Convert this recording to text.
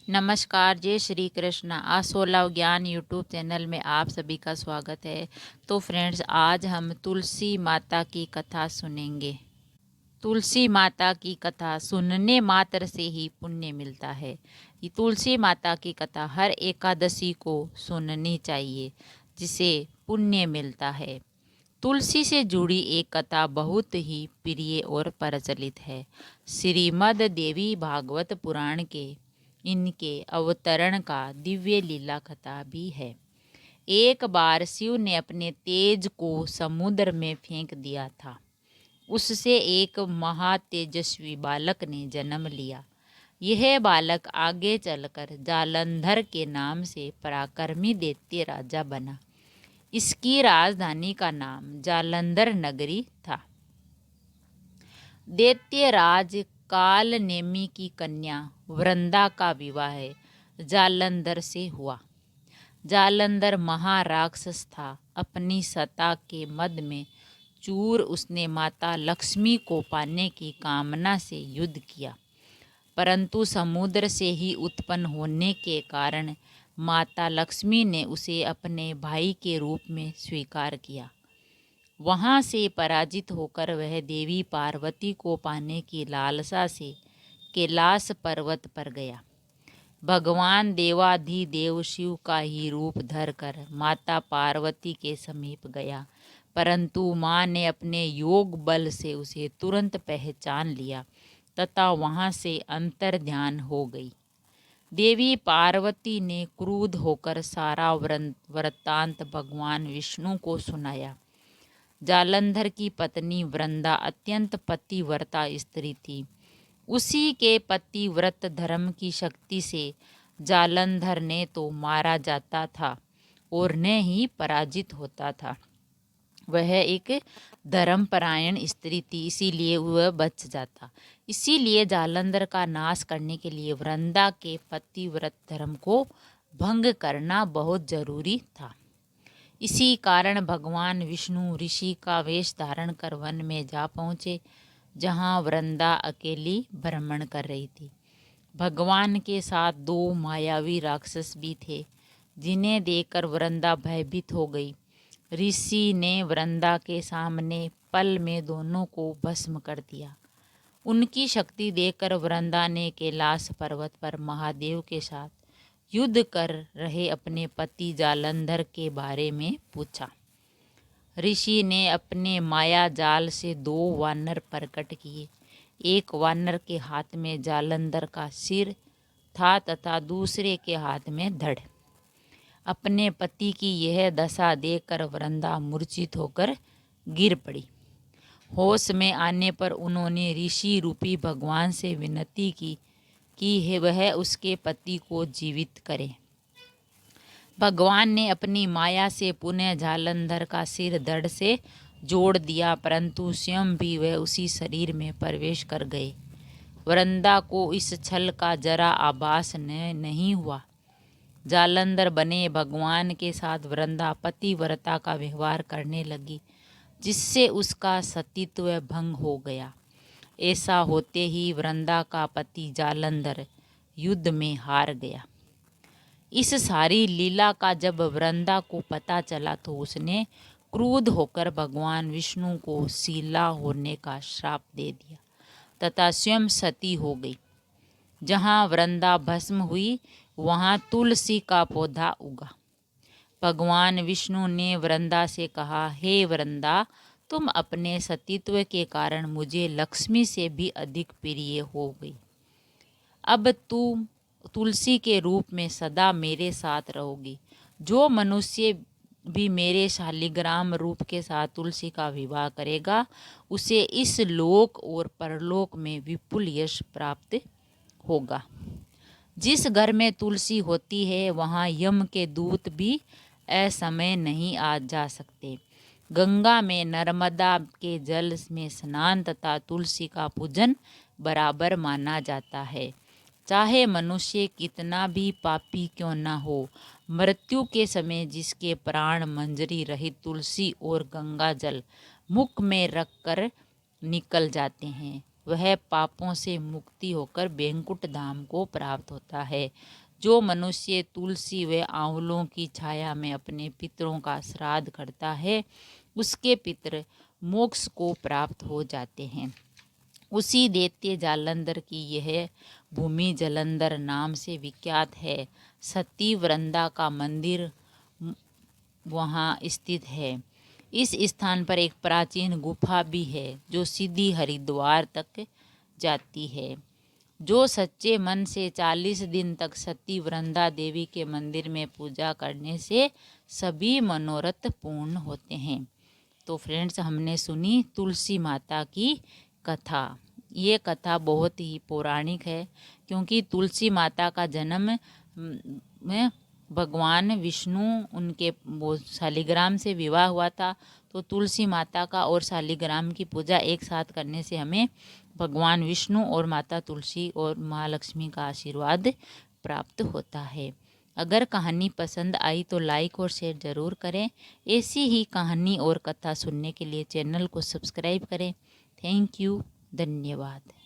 नमस्कार, जय श्री कृष्ण। आसोलव ज्ञान यूट्यूब चैनल में आप सभी का स्वागत है। तो फ्रेंड्स, आज हम तुलसी माता की कथा सुनेंगे। तुलसी माता की कथा सुनने मात्र से ही पुण्य मिलता है। ये तुलसी माता की कथा हर एकादशी को सुननी चाहिए, जिसे पुण्य मिलता है। तुलसी से जुड़ी एक कथा बहुत ही प्रिय और प्रचलित है। श्रीमद् देवी भागवत पुराण के इनके अवतरण का दिव्य लीला कथा भी है। एक बार शिव ने अपने तेज को समुद्र में फेंक दिया था। उससे एक महातेजस्वी बालक ने जन्म लिया। यह बालक आगे चलकर जालंधर के नाम से पराक्रमी दैत्य राजा बना। इसकी राजधानी का नाम जालंधर नगरी था। दैत्यराज काल नेमी की कन्या वृंदा का विवाह जालंधर से हुआ। जालंधर महाराक्षस था। अपनी सत्ता के मद में चूर उसने माता लक्ष्मी को पाने की कामना से युद्ध किया, परंतु समुद्र से ही उत्पन्न होने के कारण माता लक्ष्मी ने उसे अपने भाई के रूप में स्वीकार किया। वहाँ से पराजित होकर वह देवी पार्वती को पाने की लालसा से कैलाश पर्वत पर गया। भगवान देवाधिदेव शिव का ही रूप धरकर माता पार्वती के समीप गया, परंतु माँ ने अपने योग बल से उसे तुरंत पहचान लिया तथा वहाँ से अंतर्ध्यान हो गई। देवी पार्वती ने क्रुद्ध होकर सारा वृत्तांत भगवान विष्णु को सुनाया। जालंधर की पत्नी वृंदा अत्यंत पतिव्रता स्त्री थी। उसी के पतिव्रत धर्म की शक्ति से जालंधर ने तो मारा जाता था और न ही पराजित होता था। वह एक धर्मपरायण स्त्री थी, इसीलिए वह बच जाता। इसीलिए जालंधर का नाश करने के लिए वृंदा के पतिव्रत धर्म को भंग करना बहुत जरूरी था। इसी कारण भगवान विष्णु ऋषि का वेश धारण कर वन में जा पहुँचे, जहाँ वृंदा अकेली भ्रमण कर रही थी। भगवान के साथ दो मायावी राक्षस भी थे, जिन्हें देखकर वृंदा भयभीत हो गई। ऋषि ने वृंदा के सामने पल में दोनों को भस्म कर दिया। उनकी शक्ति देखकर वृंदा ने कैलाश पर्वत पर महादेव के साथ युद्ध कर रहे अपने पति जालंधर के बारे में पूछा। ऋषि ने अपने माया जाल से दो वानर प्रकट किए। एक वानर के हाथ में जालंधर का सिर था तथा दूसरे के हाथ में धड़। अपने पति की यह दशा देखकर वृंदा मूर्छित होकर गिर पड़ी। होश में आने पर उन्होंने ऋषि रूपी भगवान से विनती की कि वह उसके पति को जीवित करे। भगवान ने अपनी माया से पुनः जालंधर का सिर धड़ से जोड़ दिया, परंतु स्वयं भी वह उसी शरीर में प्रवेश कर गए। वृंदा को इस छल का जरा आभास नहीं हुआ। जालंधर बने भगवान के साथ वृंदा पतिव्रता का व्यवहार करने लगी, जिससे उसका सतीत्व भंग हो गया। ऐसा होते ही वृंदा का पति जालंधर युद्ध में हार गया। इस सारी लीला का जब वृंदा को पता चला तो उसने क्रुद्ध होकर भगवान विष्णु को शीला होने का श्राप दे दिया तथा स्वयं सती हो गई। जहाँ वृंदा भस्म हुई वहाँ तुलसी का पौधा उगा। भगवान विष्णु ने वृंदा से कहा, हे वृंदा, तुम अपने सतीत्व के कारण मुझे लक्ष्मी से भी अधिक प्रिय हो गई। अब तुम तुलसी के रूप में सदा मेरे साथ रहोगी। जो मनुष्य भी मेरे शालिग्राम रूप के साथ तुलसी का विवाह करेगा, उसे इस लोक और परलोक में विपुल यश प्राप्त होगा। जिस घर में तुलसी होती है वहाँ यम के दूत भी असमय नहीं आ जा सकते। गंगा में नर्मदा के जल में स्नान तथा तुलसी का पूजन बराबर माना जाता है। चाहे मनुष्य कितना भी पापी क्यों न हो, मृत्यु के समय जिसके प्राण मंजरी रहित तुलसी और गंगा जल मुख में रखकर निकल जाते हैं, वह पापों से मुक्ति होकर वैकुंठ धाम को प्राप्त होता है। जो मनुष्य तुलसी व आंवलों की छाया में अपने पितरों का श्राद्ध करता है, उसके पितर मोक्ष को प्राप्त हो जाते हैं। उसी दैत्य जालंधर की यह भूमि जालंधर नाम से विख्यात है। सती वृंदा का मंदिर वहाँ स्थित है। इस स्थान पर एक प्राचीन गुफा भी है जो सीधी हरिद्वार तक जाती है। जो सच्चे मन से 40 दिन तक सती वृंदा देवी के मंदिर में पूजा करने से सभी मनोरथ पूर्ण होते हैं। तो फ्रेंड्स, हमने सुनी तुलसी माता की कथा। ये कथा बहुत ही पौराणिक है, क्योंकि तुलसी माता का जन्म में भगवान विष्णु उनके वो शालिग्राम से विवाह हुआ था। तो तुलसी माता का और शालिग्राम की पूजा एक साथ करने से हमें भगवान विष्णु और माता तुलसी और महालक्ष्मी का आशीर्वाद प्राप्त होता है। अगर कहानी पसंद आई तो लाइक और शेयर ज़रूर करें। ऐसी ही कहानी और कथा सुनने के लिए चैनल को सब्सक्राइब करें। Thank you. धन्यवाद।